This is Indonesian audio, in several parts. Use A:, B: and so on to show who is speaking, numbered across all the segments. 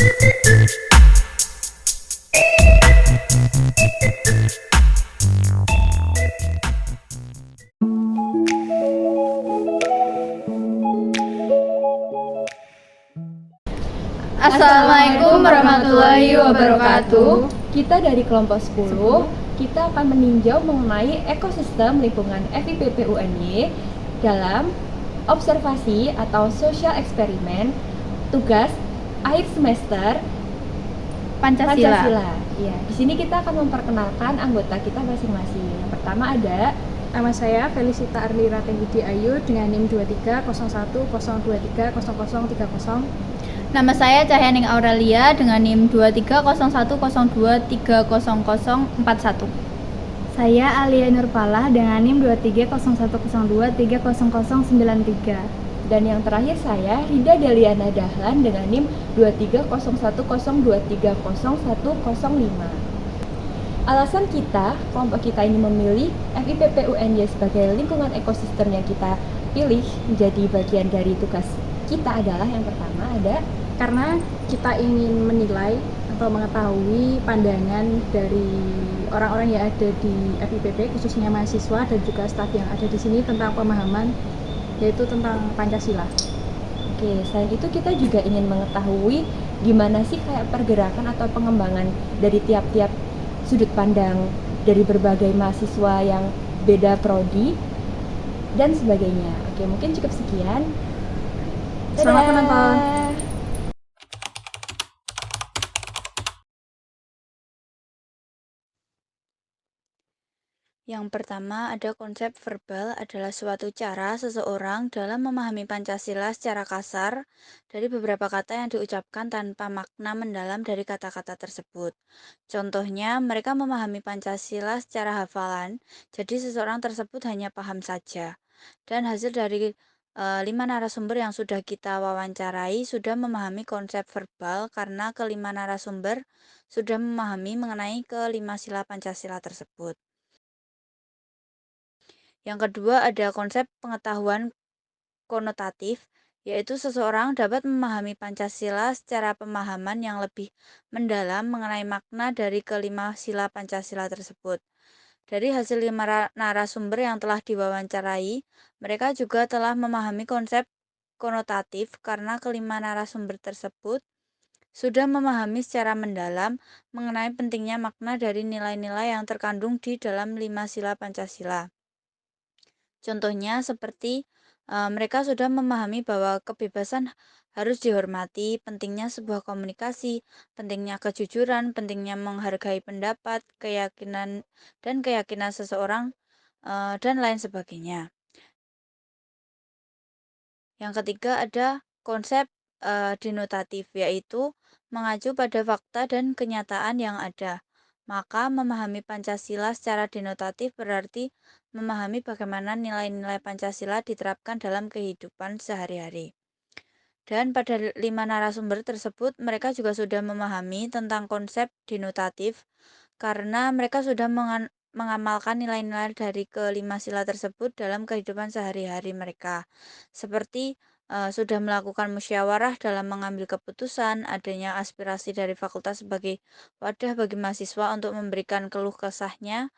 A: Assalamualaikum warahmatullahi wabarakatuh.
B: Kita dari kelompok 10, kita akan meninjau mengenai ekosistem lingkungan FIPP UNY dalam observasi atau social eksperimen tugas akhir semester Pancasila. Ya, di sini kita akan memperkenalkan anggota kita masing-masing. Yang pertama ada
C: nama saya Felicita Arlira Tenggidi Ayu dengan NIM 230102300030.
A: Nama saya Cahyaning Aurelia dengan NIM 230102300041.
D: Saya Alia Nurpalah dengan NIM 230102300093.
B: dan yang terakhir saya Rida Deliana Dahlan dengan NIM 230102300105. Alasan kita, kelompok kita ini memilih FIPP UNY sebagai lingkungan ekosistem yang kita pilih menjadi bagian dari tugas kita adalah yang pertama ada
C: Karena kita ingin menilai atau mengetahui pandangan dari orang-orang yang ada di FIPP, khususnya mahasiswa dan juga staf yang ada di sini tentang pemahaman, yaitu tentang Pancasila.
B: Oke, selain itu kita juga ingin mengetahui gimana sih kayak pergerakan atau pengembangan dari tiap-tiap sudut pandang dari berbagai mahasiswa yang beda prodi dan sebagainya. Oke, mungkin cukup sekian.
C: Selamat
B: Dadah.
C: menonton.
E: Yang pertama, ada konsep verbal adalah suatu cara seseorang dalam memahami Pancasila secara kasar dari beberapa kata yang diucapkan tanpa makna mendalam dari kata-kata tersebut. Contohnya, mereka memahami Pancasila secara hafalan, jadi seseorang tersebut hanya paham saja. Dan hasil dari 5 narasumber yang sudah kita wawancarai sudah memahami konsep verbal karena kelima narasumber sudah memahami mengenai kelima sila Pancasila tersebut. Yang kedua ada konsep pengetahuan konotatif, yaitu seseorang dapat memahami Pancasila secara pemahaman yang lebih mendalam mengenai makna dari kelima sila Pancasila tersebut. Dari hasil 5 narasumber yang telah diwawancarai, mereka juga telah memahami konsep konotatif karena kelima narasumber tersebut sudah memahami secara mendalam mengenai pentingnya makna dari nilai-nilai yang terkandung di dalam 5 sila Pancasila. Contohnya seperti mereka sudah memahami bahwa kebebasan harus dihormati, pentingnya sebuah komunikasi, pentingnya kejujuran, pentingnya menghargai pendapat, keyakinan seseorang, dan lain sebagainya. Yang ketiga ada konsep denotatif, yaitu mengacu pada fakta dan kenyataan yang ada. Maka memahami Pancasila secara denotatif berarti memahami bagaimana nilai-nilai Pancasila diterapkan dalam kehidupan sehari-hari. Dan pada 5 narasumber tersebut mereka juga sudah memahami tentang konsep denotatif karena mereka sudah mengamalkan nilai-nilai dari kelima sila tersebut dalam kehidupan sehari-hari mereka. Seperti sudah melakukan musyawarah dalam mengambil keputusan, adanya aspirasi dari fakultas sebagai wadah bagi mahasiswa untuk memberikan keluh kesahnya,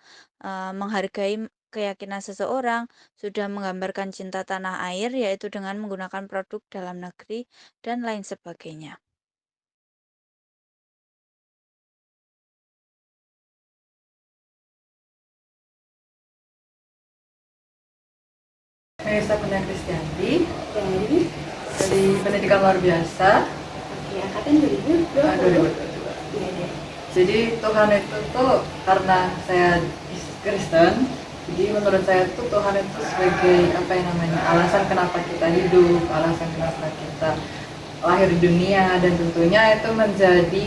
E: menghargai keyakinan seseorang, sudah menggambarkan cinta tanah air yaitu dengan menggunakan produk dalam negeri, dan lain sebagainya.
F: Saya Stephania Kristianti dari Pendidikan Luar Biasa.
B: Oke, angkatan 2020.
F: 2022. Jadi Tuhan itu tuh karena saya Kristen, jadi menurut saya tuh Tuhan itu sebagai alasan kenapa kita hidup, alasan kenapa kita lahir di dunia, dan tentunya itu menjadi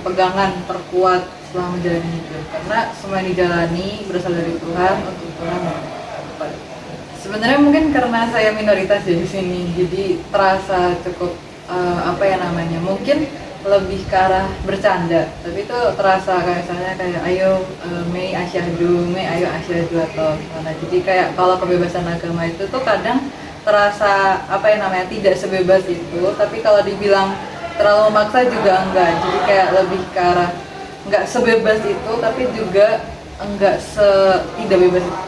F: pegangan terkuat selama menjalani hidup, karena semua yang dijalani berasal dari Tuhan, untuk Tuhan. Sebenarnya mungkin karena saya minoritas di sini, jadi terasa cukup mungkin lebih ke arah bercanda, tapi itu terasa kayak misalnya kayak ayo Mei ayo asyhadu atau gimana. Jadi kayak kalau kebebasan agama itu tuh kadang terasa tidak sebebas itu, tapi kalau dibilang terlalu memaksa juga enggak, jadi kayak lebih ke arah enggak sebebas itu tapi juga enggak tidak bebas itu.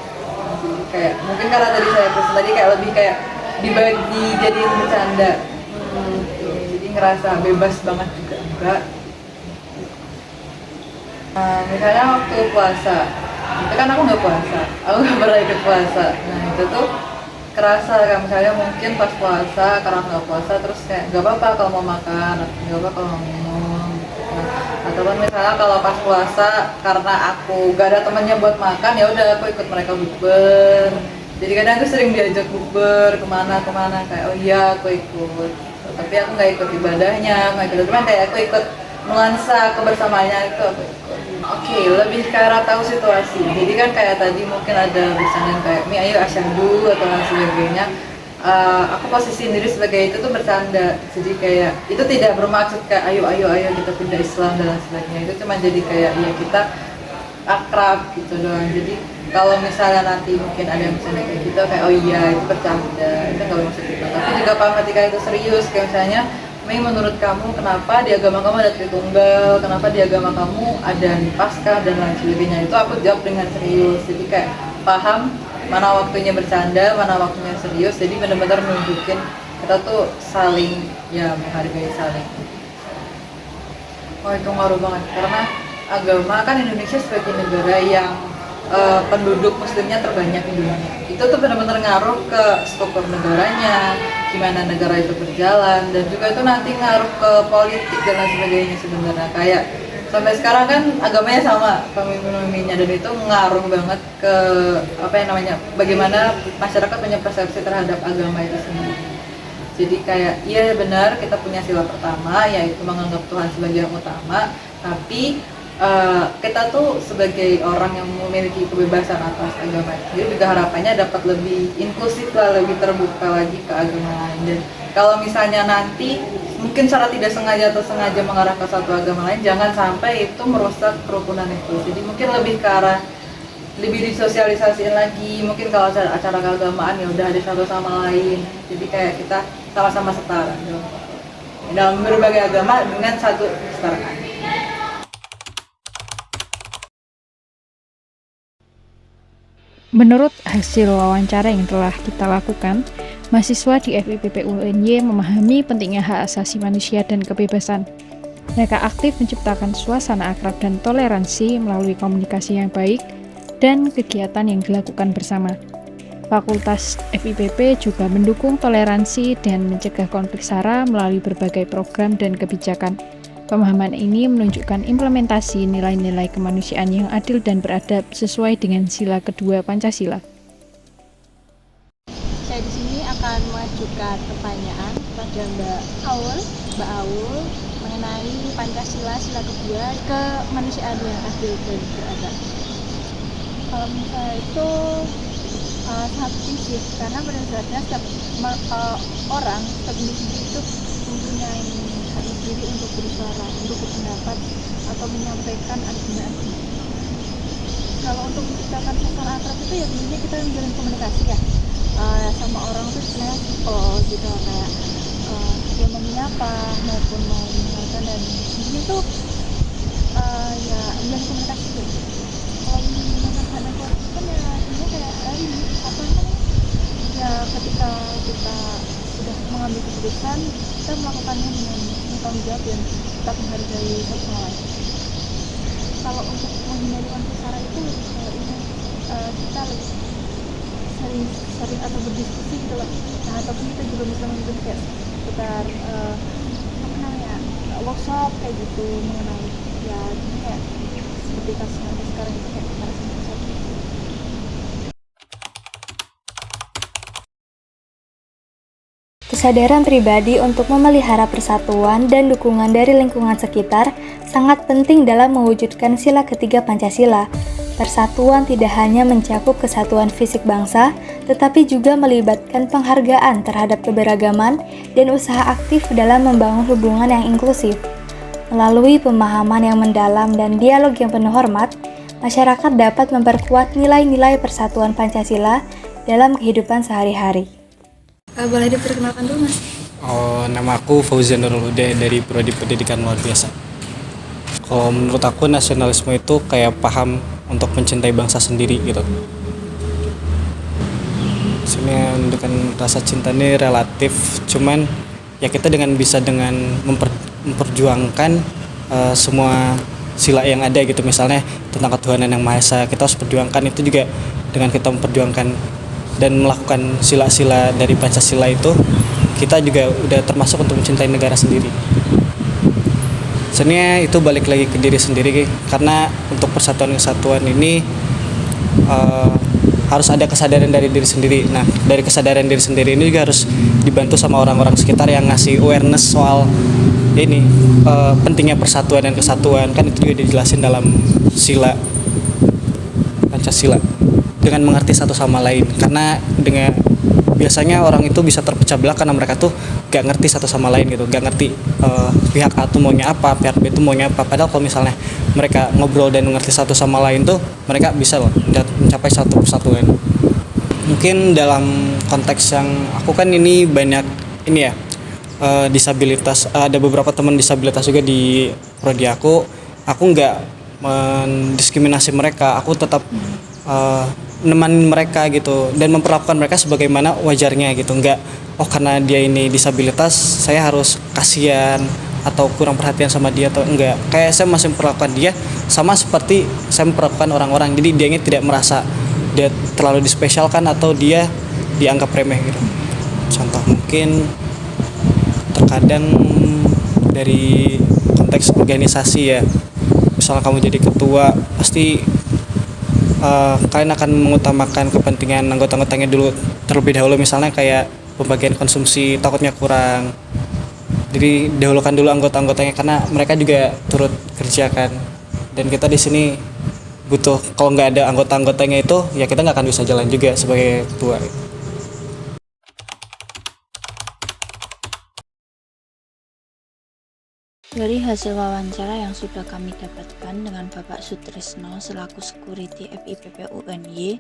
F: Jadi kayak mungkin karena tadi saya pesan tadi kayak lebih kayak dibagi jadiin bercanda. Jadi ngerasa bebas banget juga enggak. Misalnya waktu puasa, itu kan aku nggak puasa, aku nggak pernah ikut puasa. Nah itu tuh kerasa kan, misalnya mungkin pas puasa karena nggak puasa terus kayak nggak apa-apa kalau mau makan, nggak apa-apa kalau mau minum. Nah, ataupun misalnya kalau pas puasa karena aku gak ada temannya buat makan, ya udah aku ikut mereka bukber. Jadi kadang aku sering diajak bukber kemana kayak oh iya aku ikut, tapi aku nggak ikut ibadahnya, nggak ikut, cuman kayak aku ikut nuansa kebersamaannya itu aku ikut. Oke, lebih ke arah tahu situasi. Jadi kan kayak tadi mungkin ada bercanda kayak Mi ayo asyhadu atau lain sebagainya. Aku posisi diri sebagai itu tuh bercanda. Jadi kayak itu tidak bermaksud kayak ayo kita pindah Islam dan lain sebagainya. Itu cuma jadi kayak ya kita akrab gitu doang. Jadi kalau misalnya nanti mungkin ada yang bercanda kayak gitu kayak oh iya itu bercanda, itu nggak maksud itu. Tapi juga paham ketika itu serius, kayak misalnya Mei, menurut kamu kenapa di agama kamu ada Tritunggal, kenapa di agama kamu ada Paskah dan lain sebagainya, itu aku jawab dengan serius. Jadi kayak paham mana waktunya bercanda, mana waktunya serius. Jadi benar-benar nunjukin kita tuh saling ya menghargai saling. Oh itu ngaruh banget karena agama kan Indonesia sebagai negara yang penduduk muslimnya terbanyak di dunia. Itu tuh benar-benar ngaruh ke struktur negaranya, gimana negara itu berjalan, dan juga itu nanti ngaruh ke politik dan lain sebagainya sebenarnya. Kayak sampai sekarang kan agamanya sama pemimpin-pemimpinnya, dan itu ngaruh banget ke apa yang namanya bagaimana masyarakat punya persepsi terhadap agama itu sendiri. Jadi kayak iya benar kita punya sila pertama yaitu menganggap Tuhan sebagai yang utama, tapi kita tuh sebagai orang yang memiliki kebebasan atas agama, jadi juga harapannya dapat lebih inklusif lah, lebih terbuka lagi ke agama lain. Dan kalau misalnya nanti mungkin secara tidak sengaja atau sengaja mengarah ke satu agama lain, jangan sampai itu merusak kerukunan itu. Jadi mungkin lebih ke arah lebih disosialisasiin lagi. Mungkin kalau acara keagamaan ya udah ada satu sama lain. Jadi kayak kita sama-sama setara dalam berbagai agama dengan satu kesetaraan.
G: Menurut hasil wawancara yang telah kita lakukan, mahasiswa di FIPP UNY memahami pentingnya hak asasi manusia dan kebebasan. Mereka aktif menciptakan suasana akrab dan toleransi melalui komunikasi yang baik dan kegiatan yang dilakukan bersama. Fakultas FIPP juga mendukung toleransi dan mencegah konflik SARA melalui berbagai program dan kebijakan. Pemahaman ini menunjukkan implementasi nilai-nilai kemanusiaan yang adil dan beradab sesuai dengan sila kedua Pancasila.
C: Saya di sini akan mengajukan pertanyaan kepada Mbak Aul mengenai Pancasila sila kedua kemanusiaan yang adil dan beradab.
D: Kalau misalnya itu sangat penting sih, karena pada dasarnya setiap orang, setiap individu itu mempunyai hak sendiri untuk bersuara, untuk berpendapat atau menyampaikan argumen. Kalau untuk menciptakan suasana akrab itu ya tentunya kita menjalin komunikasi ya sama orang itu sebenarnya gitu, kayak dia mau menyapa maupun mau mendengarkan, dan ini tuh ya menjalin komunikasi tuh. Kalau menggunakan hak negara itu kan ya tentunya kayak apa namanya ya, ketika kita sudah mengambil keputusan, kita melakukannya dengan tanggung jawab dan tetap menghargai satu sama lain. Kalau untuk menghindari konflik SARA itu kita lebih sering atau berdiskusi gitu loh. Nah, ataupun kita juga bisa mengikuti kayak seputar workshop kayak gitu mengenai ya ini kayak seperti kasus yang sekarang itu kayak kekerasan seksual.
H: Kesadaran pribadi untuk memelihara persatuan dan dukungan dari lingkungan sekitar sangat penting dalam mewujudkan sila ketiga Pancasila. Persatuan tidak hanya mencakup kesatuan fisik bangsa, tetapi juga melibatkan penghargaan terhadap keberagaman dan usaha aktif dalam membangun hubungan yang inklusif. Melalui pemahaman yang mendalam dan dialog yang penuh hormat, masyarakat dapat memperkuat nilai-nilai persatuan Pancasila dalam kehidupan sehari-hari.
A: Boleh diperkenalkan dulu, Mas?
I: Oh, nama aku Fauzan Nurul Huda dari Prodi Pendidikan Luar Biasa. Kalau menurut aku nasionalisme itu kayak paham untuk mencintai bangsa sendiri gitu. Sebenarnya dengan rasa cinta ini relatif, cuman ya kita bisa dengan memperjuangkan semua sila yang ada gitu, misalnya tentang ketuhanan yang Maha Esa, kita harus perjuangkan itu juga dengan kita memperjuangkan dan melakukan sila-sila dari Pancasila itu, kita juga udah termasuk untuk mencintai negara sendiri. Sebenarnya itu balik lagi ke diri sendiri, karena untuk persatuan kesatuan ini harus ada kesadaran dari diri sendiri. Nah, dari kesadaran diri sendiri ini juga harus dibantu sama orang-orang sekitar yang ngasih awareness soal ini pentingnya persatuan dan kesatuan. Kan itu juga dijelasin dalam sila Pancasila, dengan mengerti satu sama lain. Karena dengan biasanya orang itu bisa terpecah belah karena mereka tuh gak ngerti satu sama lain gitu, gak ngerti pihak A tuh maunya apa, pihak B tuh maunya apa. Padahal kalau misalnya mereka ngobrol dan mengerti satu sama lain tuh, mereka bisa loh mencapai satu persatuan. Mungkin dalam konteks yang aku kan ini banyak ini ya, disabilitas, ada beberapa teman disabilitas juga di prodi aku nggak mendiskriminasi mereka, aku tetap menemani mereka gitu dan memperlakukan mereka sebagaimana wajarnya gitu. Enggak, oh karena dia ini disabilitas saya harus kasihan atau kurang perhatian sama dia, atau enggak. Kayak saya masih memperlakukan dia sama seperti saya memperlakukan orang-orang. Jadi dia ini tidak merasa dia terlalu dispesialkan atau dia dianggap remeh gitu. Contoh mungkin terkadang dari konteks organisasi ya, misalnya kamu jadi ketua, pasti kalian akan mengutamakan kepentingan anggota-anggotanya dulu terlebih dahulu, misalnya kayak pembagian konsumsi takutnya kurang, jadi dahulukan dulu anggota-anggotanya karena mereka juga turut kerjakan. Dan kita di sini butuh, kalau nggak ada anggota-anggotanya itu ya kita nggak akan bisa jalan juga sebagai ketua.
E: Dari hasil wawancara yang sudah kami dapatkan dengan Bapak Sutrisno selaku Security FIPP UNY,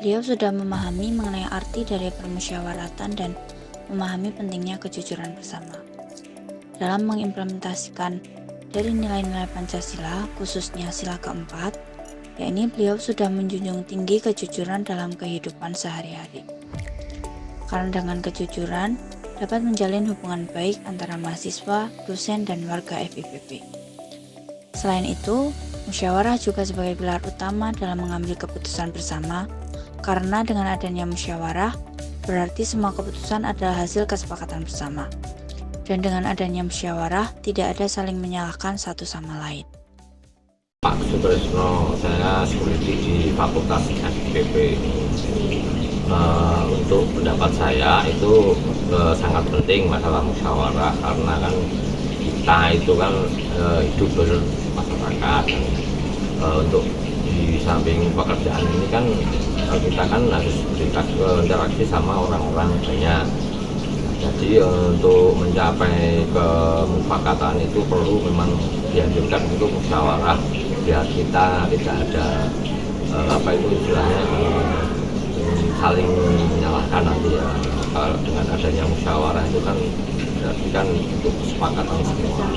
E: beliau sudah memahami mengenai arti dari permusyawaratan dan memahami pentingnya kejujuran bersama. Dalam mengimplementasikan dari nilai-nilai Pancasila, khususnya sila keempat, yakni beliau sudah menjunjung tinggi kejujuran dalam kehidupan sehari-hari. Karena dengan kejujuran, dapat menjalin hubungan baik antara mahasiswa, dosen, dan warga FIPP. Selain itu, musyawarah juga sebagai pilar utama dalam mengambil keputusan bersama, karena dengan adanya musyawarah, berarti semua keputusan adalah hasil kesepakatan bersama. Dan dengan adanya musyawarah, tidak ada saling menyalahkan satu sama lain.
J: Pak Sutrisno, saya security di Fakultas FIPP. Untuk pendapat saya itu sangat penting masalah musyawarah, karena kan kita itu kan hidup bermasyarakat, untuk di samping pekerjaan ini kan kita kan harus berinteraksi sama orang-orang banyak. Jadi untuk mencapai kemufakatan itu perlu memang dianjurkan untuk musyawarah, biar kita tidak ada apa itu istilahnya saling menyalahkan nanti ya. Kalau dengan adanya musyawarah itu kan berarti kan untuk kesepakatan semua.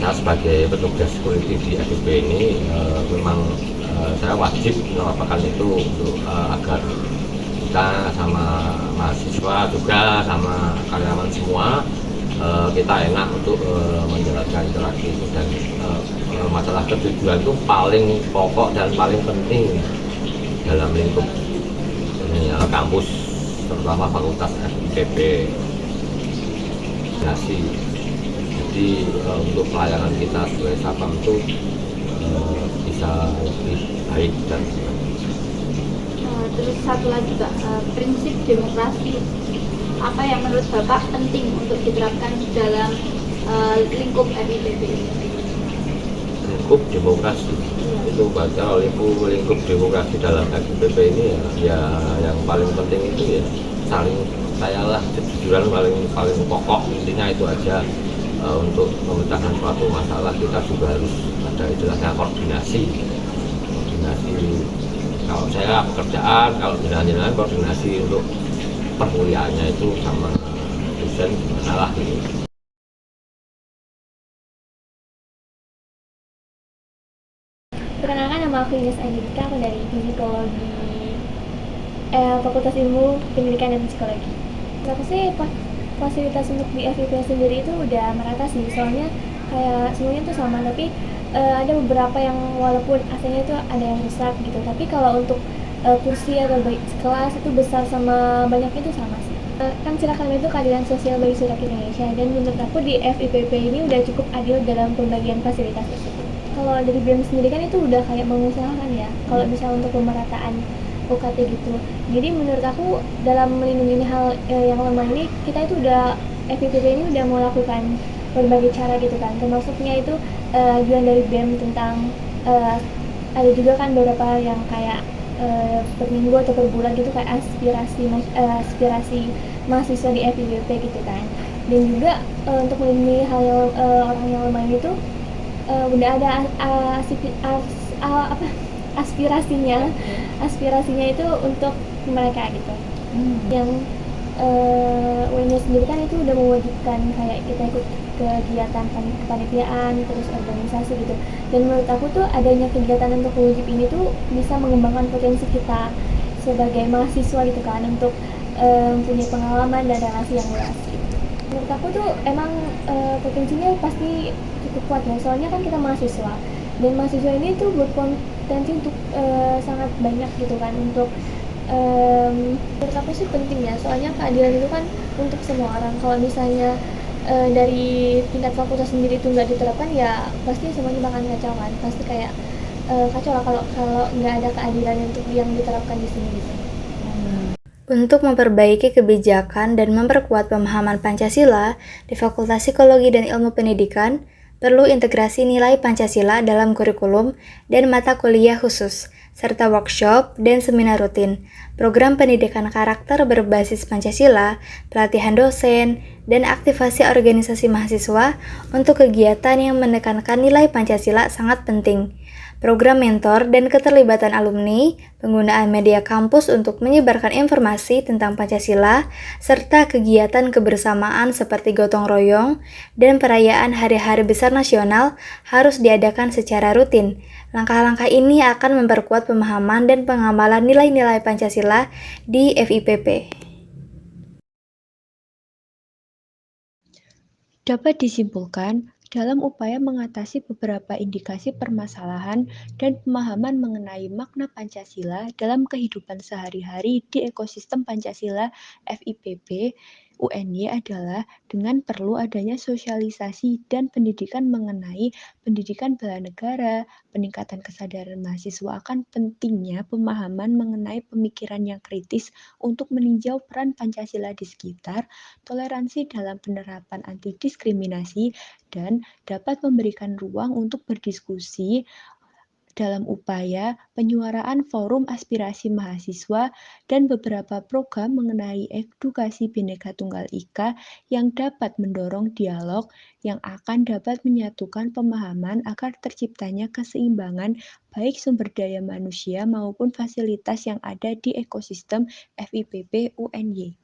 J: Saya sebagai petugas security di FIP ini memang saya wajib melakukan itu untuk agar kita sama mahasiswa juga sama karyawan semua kita enak untuk menjalankan interaksi itu. Dan masalah kejujuran itu paling pokok dan paling penting dalam lingkup kampus, terutama fakultas FIPP. Jadi untuk pelayanan kita sebagai satpam itu bisa lebih baik dan
A: Terus satu lagi Pak, prinsip demokrasi apa yang menurut Bapak penting untuk diterapkan dalam lingkup FIPP ini?
J: Lingkup demokrasi itu baca lingkup demokrasi dalam FIPP ini ya yang paling penting itu ya saling percayalah, kejujuran paling pokok, intinya itu aja. Untuk memecahkan suatu masalah kita juga harus ada istilahnya koordinasi. Kalau saya pekerjaan, kalau jenengan koordinasi untuk perkuliahannya itu sama dosen dosen gimana lah gitu.
K: Perkenalkan, nama aku Ines Angelika, aku dari Psikologi Fakultas Ilmu Pendidikan dan Psikologi. Menurut aku sih fasilitas untuk di FIP sendiri itu udah merata sih, soalnya kayak semuanya tuh sama, tapi ada beberapa yang walaupun AC-nya itu ada yang rusak gitu, tapi kalau untuk kursi atau kelas itu besar sama banyaknya itu sama sih. Kan silakan itu keadilan sosial bagi seluruh rakyat Indonesia, dan menurut aku di FIPP ini udah cukup adil dalam pembagian fasilitas tersebut. Kalau dari BEM sendiri kan itu udah kayak mengusahakan ya, kalau misalnya untuk pemerataan UKT gitu. Jadi menurut aku dalam melindungi hal yang lemah ini, kita itu udah FIPP ini udah mau lakukan berbagai cara gitu kan, termasuknya itu ajuan dari BEM tentang ada juga kan beberapa yang kayak per minggu atau per bulan gitu, kayak aspirasi mahasiswa di FIPP gitu kan. Dan juga untuk melindungi hal yang orang yang lemah itu udah ada aspirasinya itu untuk mereka gitu. Yang UNY sendiri kan itu udah mewajibkan kayak kita ikut kegiatan kepanitiaan, terus organisasi gitu. Dan menurut aku tuh adanya kegiatan untuk wajib ini tuh bisa mengembangkan potensi kita sebagai mahasiswa gitu kan, untuk punya pengalaman dan relasi yang luas gitu. Menurut aku tuh emang potensinya pasti cukup kuat ya, soalnya kan kita mahasiswa, dan mahasiswa ini tuh berpotensi untuk sangat banyak gitu kan, untuk menurut aku sih penting ya, soalnya keadilan itu kan untuk semua orang. Kalau misalnya dari tingkat fakultas sendiri itu nggak diterapkan, ya pasti semuanya bakal kacau kan, pasti kayak kacau lah kalau nggak ada keadilan untuk yang diterapkan di sini gitu.
H: Untuk memperbaiki kebijakan dan memperkuat pemahaman Pancasila di Fakultas Psikologi dan Ilmu Pendidikan, perlu integrasi nilai Pancasila dalam kurikulum dan mata kuliah khusus, serta workshop dan seminar rutin, program pendidikan karakter berbasis Pancasila, pelatihan dosen, dan aktivasi organisasi mahasiswa untuk kegiatan yang menekankan nilai Pancasila sangat penting. Program mentor dan keterlibatan alumni, penggunaan media kampus untuk menyebarkan informasi tentang Pancasila, serta kegiatan kebersamaan seperti gotong royong dan perayaan hari-hari besar nasional harus diadakan secara rutin. Langkah-langkah ini akan memperkuat pemahaman dan pengamalan nilai-nilai Pancasila di FIPP.
B: Dapat disimpulkan, dalam upaya mengatasi beberapa indikasi permasalahan dan pemahaman mengenai makna Pancasila dalam kehidupan sehari-hari di ekosistem Pancasila FIPP, UNY adalah dengan perlu adanya sosialisasi dan pendidikan mengenai pendidikan bela negara, peningkatan kesadaran mahasiswa akan pentingnya pemahaman mengenai pemikiran yang kritis untuk meninjau peran Pancasila di sekitar, toleransi dalam penerapan anti-diskriminasi, dan dapat memberikan ruang untuk berdiskusi dalam upaya penyuaraan forum aspirasi mahasiswa dan beberapa program mengenai edukasi Bhinneka Tunggal Ika yang dapat mendorong dialog yang akan dapat menyatukan pemahaman agar terciptanya keseimbangan baik sumber daya manusia maupun fasilitas yang ada di ekosistem FIPP UNY.